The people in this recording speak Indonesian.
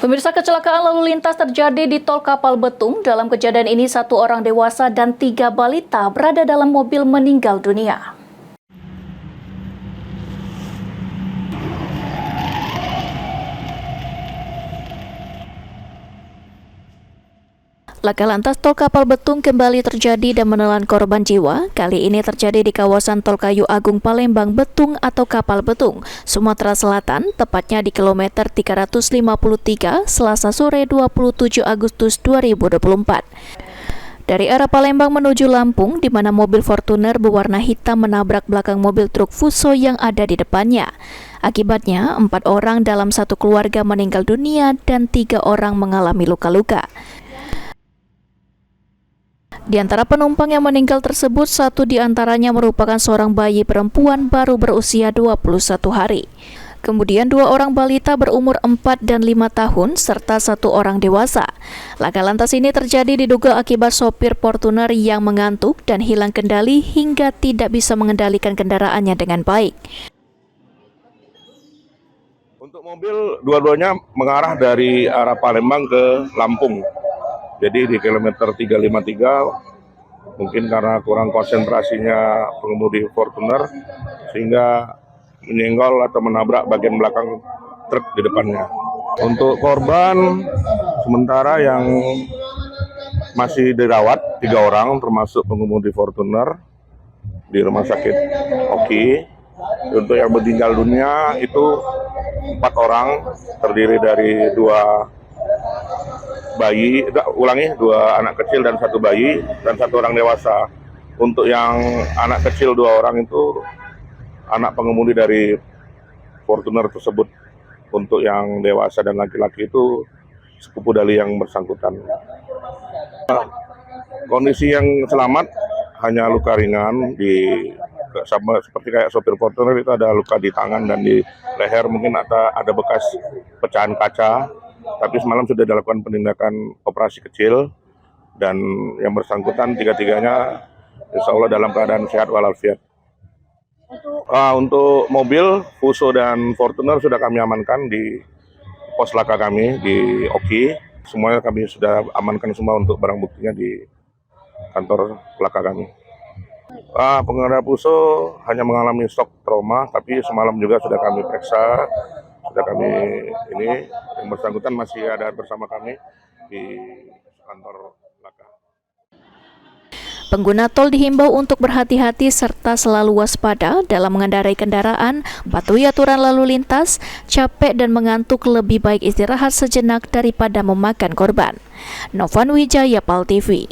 Pemirsa, kecelakaan lalu lintas terjadi di Tol Kapal Betung. Dalam kejadian ini, 1 orang dewasa dan 3 balita berada dalam mobil meninggal dunia. Laka lantas Tol Kapal Betung kembali terjadi dan menelan korban jiwa. Kali ini terjadi di kawasan Tol Kayu Agung Palembang Betung atau Kapal Betung, Sumatera Selatan, tepatnya di kilometer 353, Selasa sore 27 Agustus 2024. Dari arah Palembang menuju Lampung, di mana mobil Fortuner berwarna hitam menabrak belakang mobil truk Fuso yang ada di depannya. Akibatnya, 4 orang dalam satu keluarga meninggal dunia dan 3 orang mengalami luka-luka. Di antara penumpang yang meninggal tersebut, 1 di antaranya merupakan seorang bayi perempuan baru berusia 21 hari. Kemudian 2 orang balita berumur 4 dan 5 tahun, serta 1 orang dewasa. Laka lantas ini terjadi diduga akibat sopir Fortuner yang mengantuk dan hilang kendali hingga tidak bisa mengendalikan kendaraannya dengan baik. Untuk mobil, dua-duanya mengarah dari arah Palembang ke Lampung. Jadi di kilometer 353 mungkin karena kurang konsentrasinya pengemudi Fortuner sehingga menyenggol atau menabrak bagian belakang truk di depannya. Untuk korban sementara yang masih dirawat 3 orang termasuk pengemudi Fortuner di rumah sakit Oki. Untuk yang meninggal dunia itu 4 orang, terdiri dari 2 anak kecil dan 1 bayi dan 1 orang dewasa. Untuk yang anak kecil 2 orang itu anak pengemudi dari Fortuner tersebut. Untuk yang dewasa dan laki-laki itu sepupu dari yang bersangkutan. Kondisi yang selamat hanya luka ringan, sama seperti kayak sopir Fortuner itu ada luka di tangan dan di leher, mungkin ada bekas pecahan kaca. Tapi semalam sudah dilakukan penindakan operasi kecil dan yang bersangkutan 3-tiganya insya Allah dalam keadaan sehat walafiat. Untuk mobil Fuso dan Fortuner sudah kami amankan di pos laka kami di Oki. Semuanya kami sudah amankan semua untuk barang buktinya di kantor laka kami. Pengendara Fuso hanya mengalami shock trauma, tapi semalam juga sudah kami periksa. Yang bersangkutan masih ada bersama kami di kantor laka. Pengguna tol dihimbau untuk berhati-hati serta selalu waspada dalam mengendarai kendaraan, patuhi aturan lalu lintas, capek dan mengantuk lebih baik istirahat sejenak daripada memakan korban. Novan Wijaya, PAL TV.